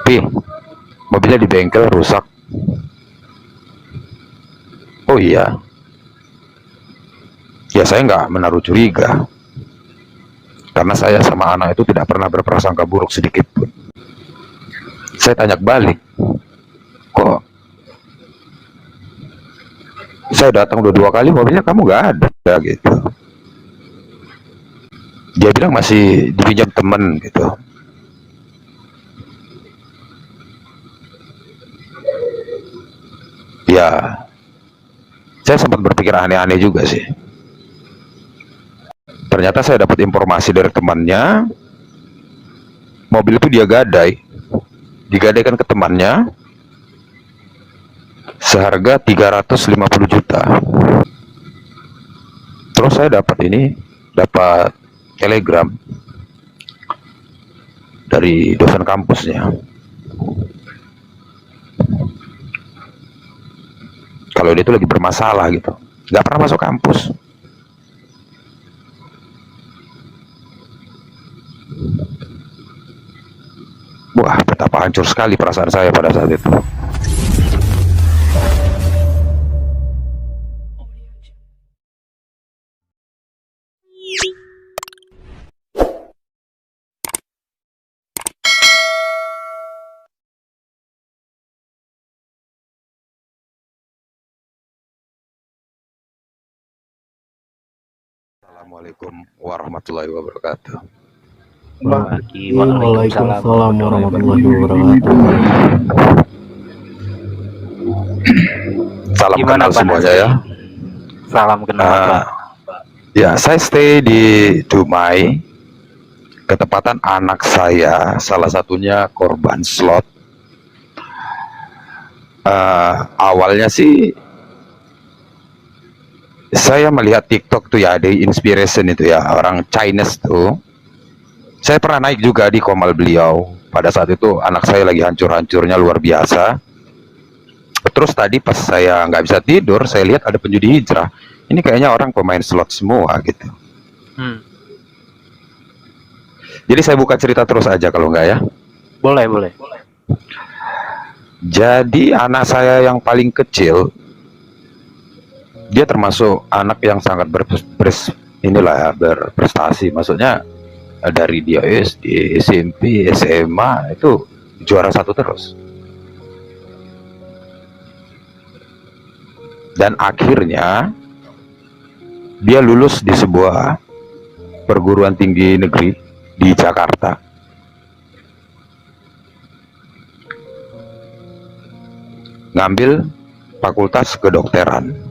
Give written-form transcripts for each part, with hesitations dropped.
Pi, mobilnya di bengkel rusak. Oh iya, ya saya nggak menaruh curiga. Karena saya sama anak itu tidak pernah berprasangka buruk sedikit pun. Saya tanya balik, kok saya datang udah 2 kali mobilnya kamu nggak ada gitu. Dia bilang masih dipinjam temen gitu. Ya, saya sempat berpikir aneh-aneh juga sih. Ternyata saya dapat informasi dari temannya, mobil itu dia digadaikan ke temannya seharga 350 juta. Terus saya dapat telegram dari dosen kampusnya. Kalau dia itu lagi bermasalah gitu, nggak pernah masuk kampus. Wah, betapa hancur sekali perasaan saya pada saat itu. Assalamualaikum warahmatullahi wabarakatuh. Waalaikumsalam warahmatullahi wabarakatuh. Salam Gimana kenal Pak semuanya Nasri? ya. Salam kenal Pak. Ya, saya stay di Dumai. Ketepatan anak saya, salah satunya korban slot. Awalnya sih saya melihat TikTok tuh ya, ada inspiration itu ya, orang Chinese tuh. Saya pernah naik juga di komal beliau. Pada saat itu anak saya lagi hancur-hancurnya luar biasa. Terus tadi pas saya nggak bisa tidur, saya lihat ada penjudi hijrah. Ini kayaknya orang pemain slot semua gitu. Jadi saya buka cerita terus aja kalau nggak ya. Boleh. Jadi anak saya yang paling kecil, dia termasuk anak yang sangat berprestasi. Maksudnya dari dia SD, SMP, SMA itu juara satu terus. Dan akhirnya dia lulus di sebuah perguruan tinggi negeri di Jakarta. Ngambil fakultas kedokteran.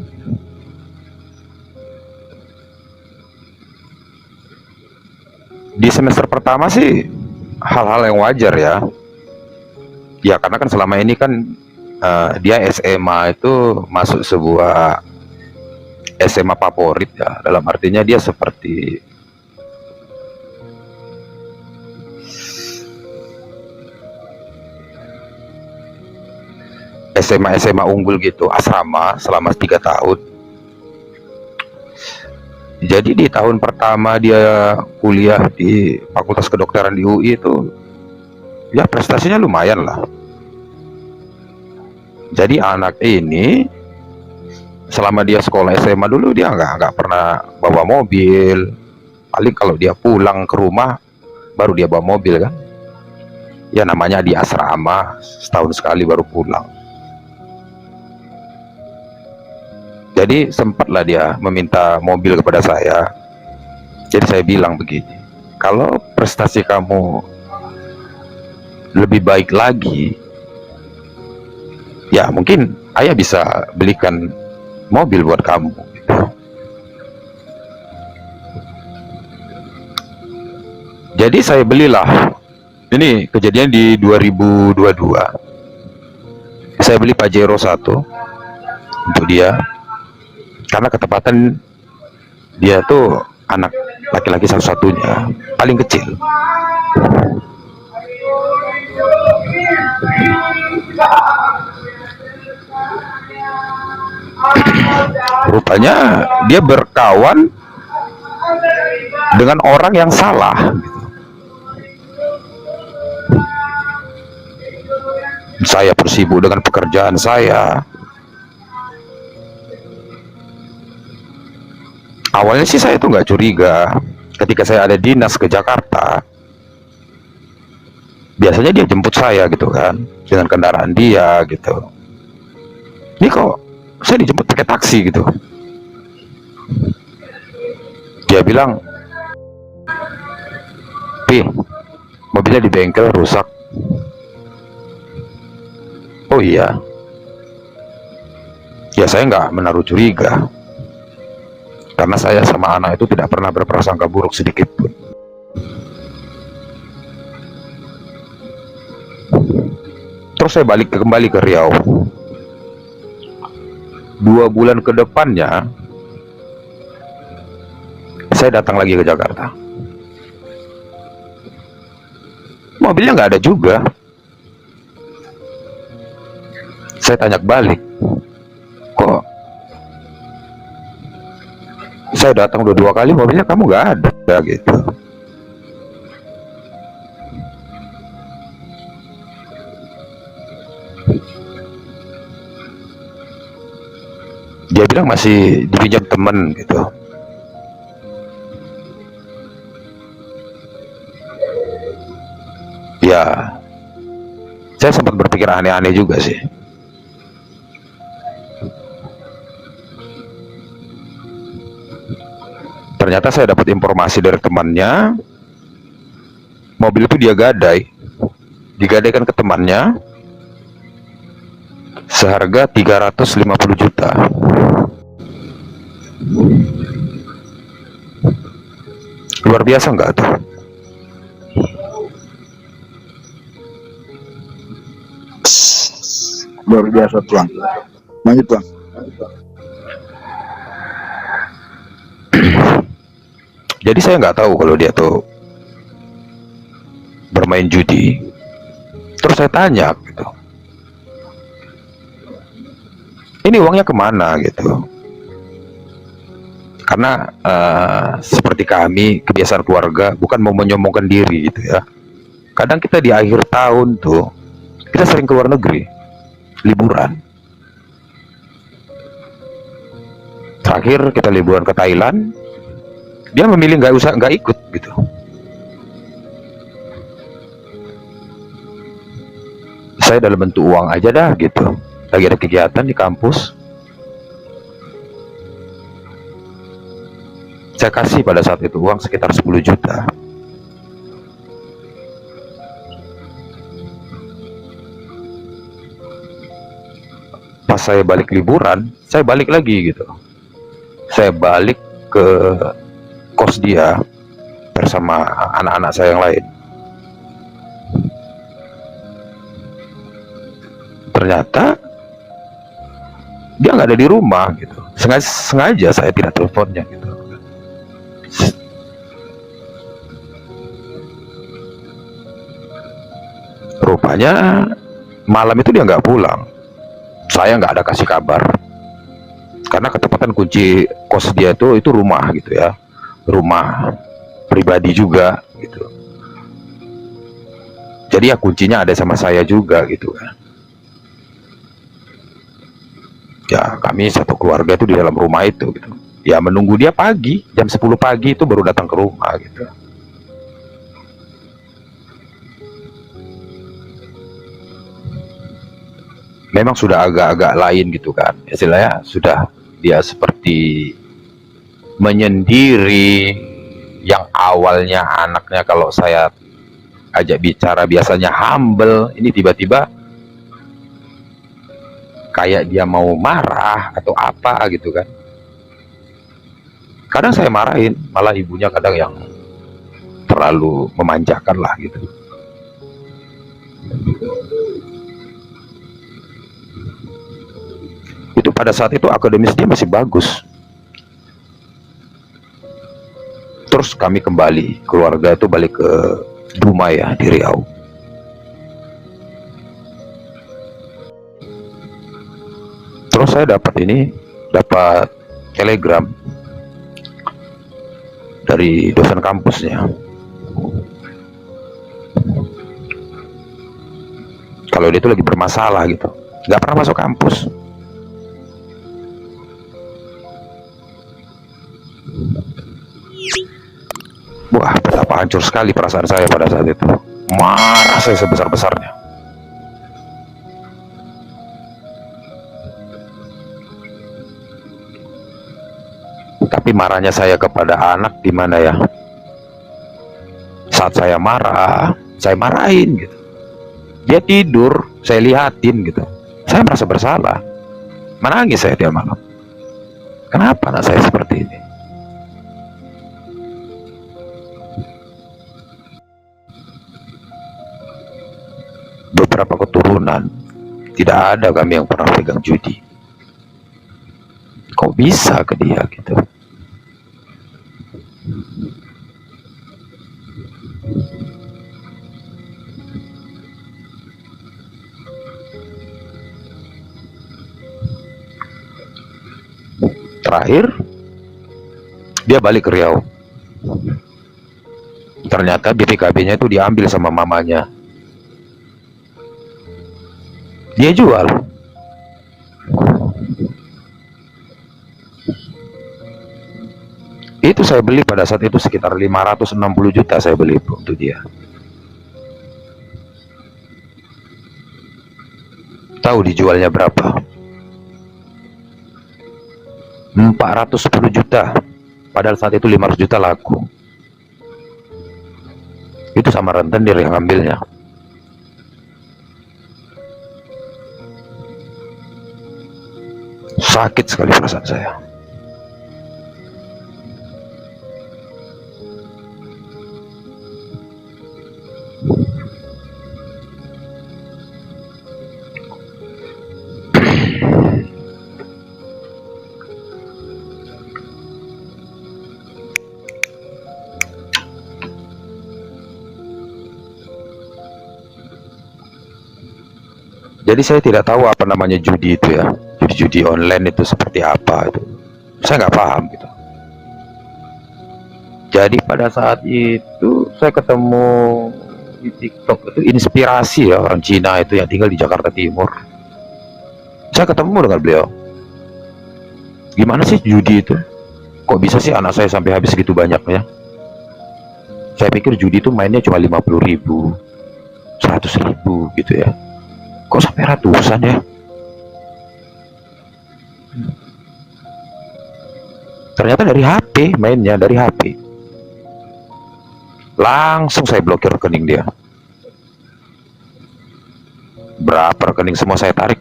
Di semester pertama sih hal-hal yang wajar ya. Ya karena kan selama ini kan dia SMA itu masuk sebuah SMA favorit ya. Dalam artinya dia seperti SMA unggul gitu, asrama selama 3 tahun. Jadi di tahun pertama dia kuliah di Fakultas Kedokteran di UI itu, ya prestasinya lumayan lah. Jadi anak ini selama dia sekolah SMA dulu dia nggak pernah bawa mobil. Paling kalau dia pulang ke rumah baru dia bawa mobil kan. Ya namanya di asrama, setahun sekali baru pulang. Jadi sempatlah dia meminta mobil kepada saya. Jadi saya bilang begini, kalau prestasi kamu lebih baik lagi, ya mungkin ayah bisa belikan mobil buat kamu. Jadi saya belilah. Ini kejadian di 2022. Saya beli Pajero 1 untuk dia. Karena ketepatan dia tuh anak laki-laki satu-satunya, paling kecil. Rupanya dia berkawan dengan orang yang salah. Saya pun sibuk dengan pekerjaan saya. Awalnya sih saya tuh nggak curiga. Ketika saya ada dinas ke Jakarta, biasanya dia jemput saya gitu kan, dengan kendaraan dia gitu. Ini kok saya dijemput pakai taksi gitu. Dia bilang, "Pi, mobilnya di bengkel rusak." Oh iya. Ya saya nggak menaruh curiga, karena saya sama anak itu tidak pernah berprasangka buruk sedikit pun. Terus saya kembali ke Riau. 2 bulan ke depannya, saya datang lagi ke Jakarta. Mobilnya nggak ada juga. Saya tanya balik, kok saya datang udah 2 kali mobilnya kamu nggak ada gitu. Dia bilang masih dipinjam temen gitu. Ya, saya sempat berpikir aneh-aneh juga sih. Ternyata saya dapat informasi dari temannya, mobil itu dia digadaikan ke temannya seharga 350 juta. Luar biasa nggak tuh? Luar biasa Tuan. Lanjut Tuan. Jadi saya nggak tahu kalau dia tuh bermain judi. Terus saya tanya gitu, ini uangnya kemana gitu? Karena seperti kami, kebiasaan keluarga bukan mau menyombongkan diri gitu ya. Kadang kita di akhir tahun tuh kita sering keluar negeri, liburan. Terakhir kita liburan ke Thailand, dia memilih nggak ikut gitu. Saya dalam bentuk uang aja dah gitu. Lagi ada kegiatan di kampus, saya kasih pada saat itu uang sekitar 10 juta. Pas saya balik liburan, saya balik lagi gitu. Saya balik ke kos dia bersama anak-anak saya yang lain. Ternyata dia nggak ada di rumah gitu. Sengaja saya tidak teleponnya gitu. Rupanya malam itu dia nggak pulang. Saya nggak ada kasih kabar, karena ketepatan kunci kos dia itu rumah gitu ya, rumah pribadi juga gitu. Jadi ya kuncinya ada sama saya juga gitu kan. Ya kami satu keluarga itu di dalam rumah itu gitu. Ya menunggu dia pagi, jam 10 pagi itu baru datang ke rumah gitu. Memang sudah agak-agak lain gitu kan, istilahnya sudah dia seperti menyendiri. Yang awalnya anaknya kalau saya ajak bicara biasanya humble, ini tiba-tiba kayak dia mau marah atau apa gitu kan. Kadang saya marahin, malah ibunya kadang yang terlalu memanjakan lah gitu. Itu pada saat itu akademis dia masih bagus. Terus kami kembali, keluarga itu balik ke rumah ya di Riau. Terus saya dapat telegram dari dosen kampusnya. kalau dia tuh lagi bermasalah gitu, nggak pernah masuk kampus. Wah, betapa hancur sekali perasaan saya pada saat itu. Marah saya sebesar-besarnya. Tapi marahnya saya kepada anak gimana ya? Saat saya marah, saya marahin gitu. Dia tidur, saya lihatin gitu. Saya merasa bersalah. Menangis saya tiap malam. Kenapa anak saya seperti ini? Beberapa keturunan tidak ada kami yang pernah pegang judi. Kok bisa ke dia gitu? Terakhir dia balik ke Riau. Ternyata BPKB-nya itu diambil sama mamanya. Dia jual. Itu saya beli pada saat itu sekitar 560 juta saya beli untuk dia. Tahu dijualnya berapa? 410 juta. Padahal saat itu 500 juta laku. Itu sama rentenir yang ngambilnya. Sakit sekali perasaan saya. Jadi saya tidak tahu apa namanya judi itu ya. Judi online itu seperti apa itu. Saya nggak paham gitu. Jadi pada saat itu saya ketemu di TikTok itu inspirasi ya, orang Cina itu yang tinggal di Jakarta Timur. Saya ketemu dengan beliau. Gimana sih judi itu? Kok bisa sih anak saya sampai habis segitu banyaknya? Saya pikir judi itu mainnya cuma 50.000, 100.000 gitu ya. Kok sampai ratusan ya? Ternyata dari HP, mainnya dari HP. Langsung saya blokir rekening dia. Berapa rekening semua saya tarik.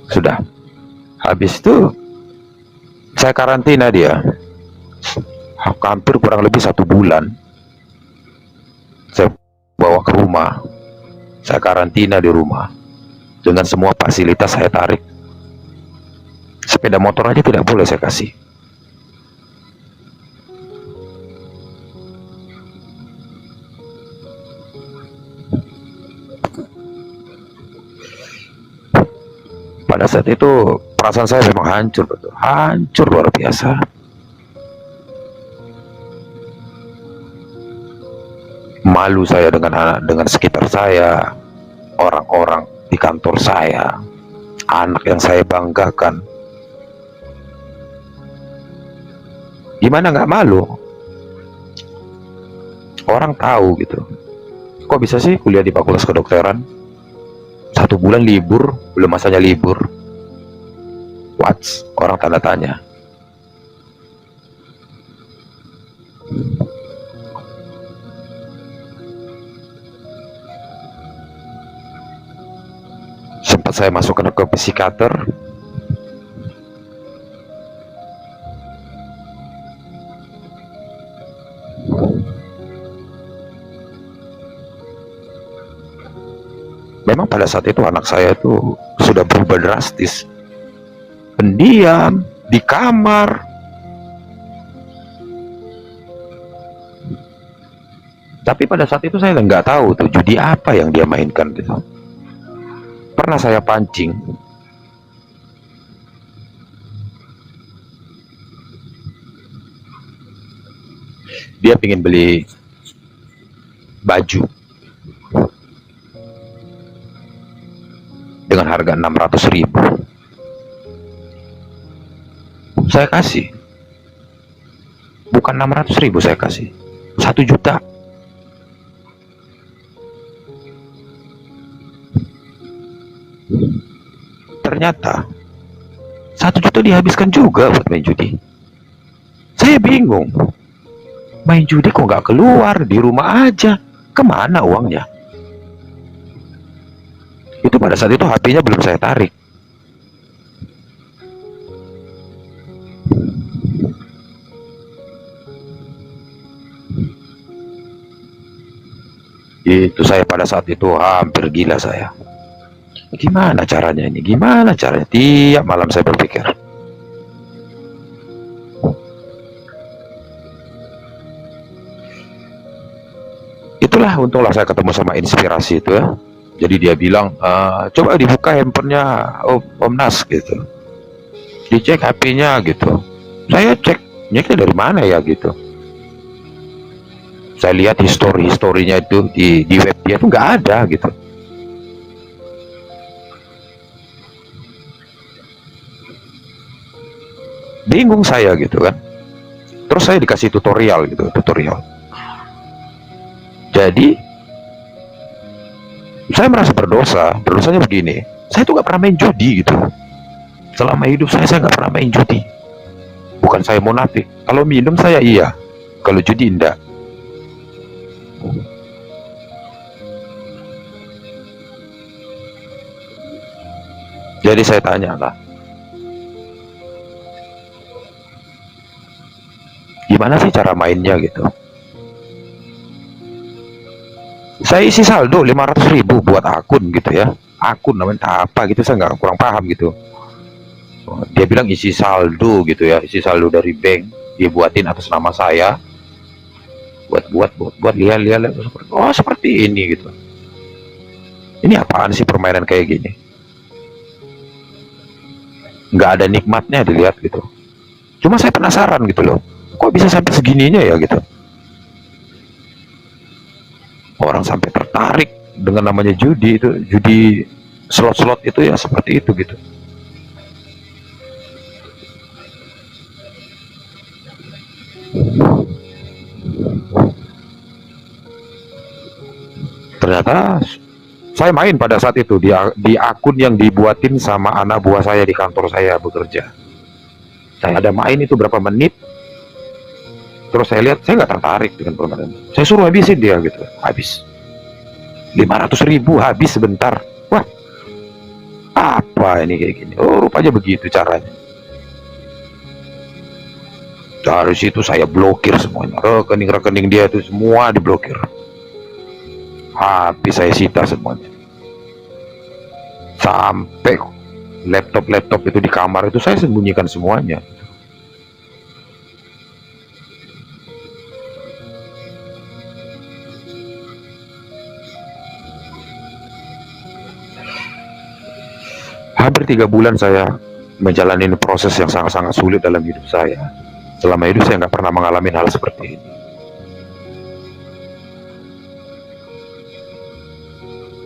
Sudah. Habis itu saya karantina dia. Hampir kurang lebih 1 bulan. Saya bawa ke rumah. Saya karantina di rumah. Dengan semua fasilitas saya tarik. Sepeda motor aja tidak boleh saya kasih. Pada saat itu perasaan saya memang hancur, betul. Hancur luar biasa. Malu saya dengan sekitar saya, orang-orang di kantor saya, anak yang saya banggakan. Gimana nggak malu? Orang tahu gitu. Kok bisa sih kuliah di Fakultas Kedokteran? 1 bulan libur, belum masanya libur. What's? Orang tanda tanya. Sempat saya masuk ke psikiater. Memang pada saat itu anak saya itu sudah berubah drastis. Pendiam, di kamar. Tapi pada saat itu saya nggak tahu tuh judi apa yang dia mainkan gitu. Pernah saya pancing. dia pengen beli baju dengan harga 600.000. Saya kasih, bukan 600.000, saya kasih 1 juta. Ternyata 1 juta dihabiskan juga buat main judi. Saya bingung, main judi kok nggak keluar, di rumah aja, kemana uangnya? Itu pada saat itu HP-nya belum saya tarik. Itu saya pada saat itu hampir gila saya. Gimana caranya ini? Gimana caranya? Tiap malam saya berpikir. Itulah untunglah saya ketemu sama inspirasi itu ya. Jadi dia bilang, coba dibuka handphonenya Om Nas gitu. Dicek HP-nya gitu. Saya ceknya dari mana ya gitu. Saya lihat historinya itu di web dia tuh nggak ada gitu. Bingung saya gitu kan. Terus saya dikasih tutorial gitu, tutorial. Jadi saya merasa berdosa. Berdosanya begini, saya tuh nggak pernah main judi gitu. Selama hidup saya nggak pernah main judi. Bukan saya munafik. Kalau minum saya iya, kalau judi enggak. Jadi saya tanya lah, gimana sih cara mainnya gitu. Saya isi saldo 500.000 buat akun gitu ya. Akun namanya apa gitu, saya nggak kurang paham gitu. Dia bilang isi saldo gitu ya, isi saldo dari bank, dia buatin atas nama saya. Buat lihat oh seperti ini gitu. Ini apaan sih permainan kayak gini? Nggak ada nikmatnya dilihat gitu. Cuma saya penasaran gitu loh, kok bisa sampai segininya ya gitu. Orang sampai tertarik dengan namanya judi itu, judi slot itu ya seperti itu gitu. Ternyata saya main pada saat itu di akun yang dibuatin sama anak buah saya di kantor saya bekerja. Saya ada main itu berapa menit, terus saya lihat saya nggak tertarik dengan permainan. Saya suruh habisin dia gitu, habis 500.000 habis sebentar. Wah, apa ini kayak gini? Oh rupanya begitu caranya. Dari situ saya blokir semuanya, rekening dia itu semua diblokir. HP saya sita semuanya. Sampai laptop itu di kamar itu saya sembunyikan semuanya. Hampir 3 bulan saya menjalani proses yang sangat-sangat sulit dalam hidup saya. Selama hidup saya nggak pernah mengalami hal seperti ini.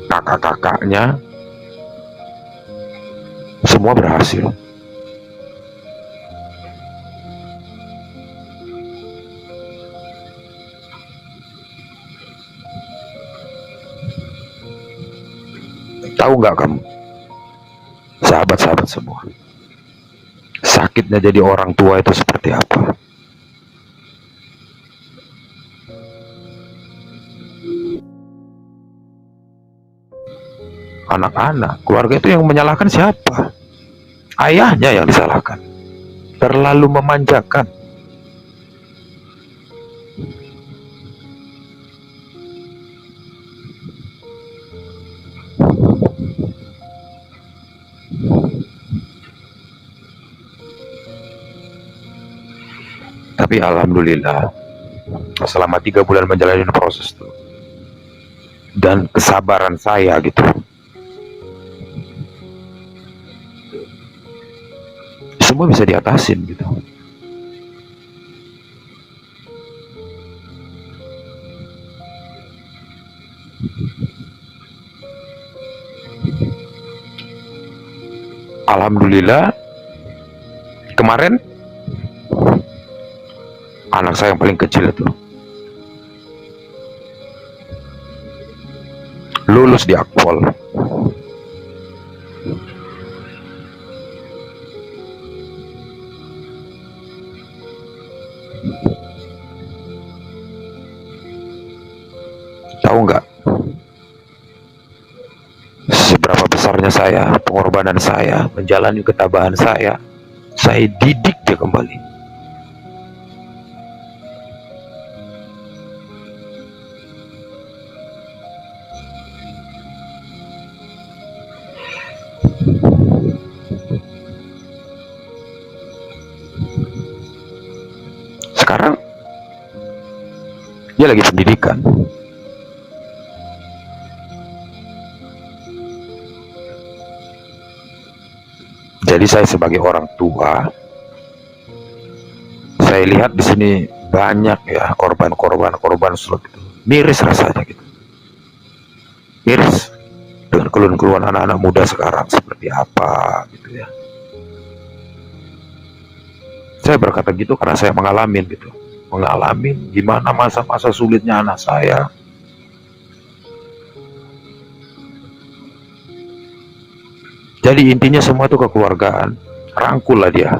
Kakak-kakaknya semua berhasil. Tahu nggak kamu, sahabat-sahabat semua, sakitnya jadi orang tua itu seperti apa? Anak-anak, keluarga itu yang menyalahkan siapa? Ayahnya yang disalahkan. Terlalu memanjakan. Tapi alhamdulillah, selama 3 bulan menjalani proses itu, dan kesabaran saya gitu, semua bisa diatasin gitu. Alhamdulillah kemarin anak saya yang paling kecil itu lulus di Akpol. Tahu nggak seberapa besarnya saya, pengorbanan saya, menjalani ketabahan saya didik dia kembali. Sekarang dia lagi pendidikan. Jadi saya sebagai orang tua, saya lihat di sini banyak ya korban slot itu. Miris rasanya gitu. Miris dengan keluhan-keluhan anak-anak muda sekarang seperti apa gitu ya. Saya berkata gitu karena saya mengalami gitu. Mengalami gimana masa-masa sulitnya anak saya. Jadi intinya semua itu kekeluargaan. Rangkullah dia.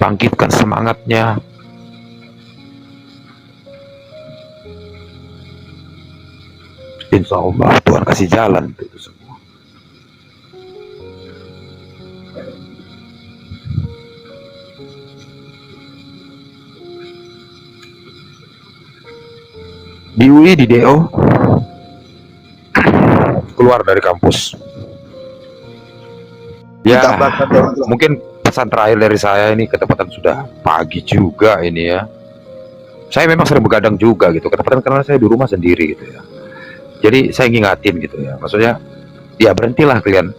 Bangkitkan semangatnya. Insya Allah Tuhan kasih jalan itu semua. Di UI, di DO, keluar dari kampus. Ya, Ditambahkan teman-teman. mungkin pesan terakhir dari saya ini, ketepatan sudah pagi juga ini ya. Saya memang sering begadang juga gitu, ketepatan karena saya di rumah sendiri gitu ya. Jadi saya ngingatin gitu ya, maksudnya ya berhentilah kalian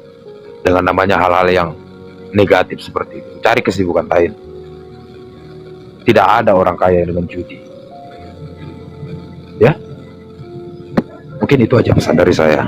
dengan namanya hal-hal yang negatif seperti itu. Cari kesibukan lain. Tidak ada orang kaya dengan judi. Ya, mungkin itu aja pesan dari saya.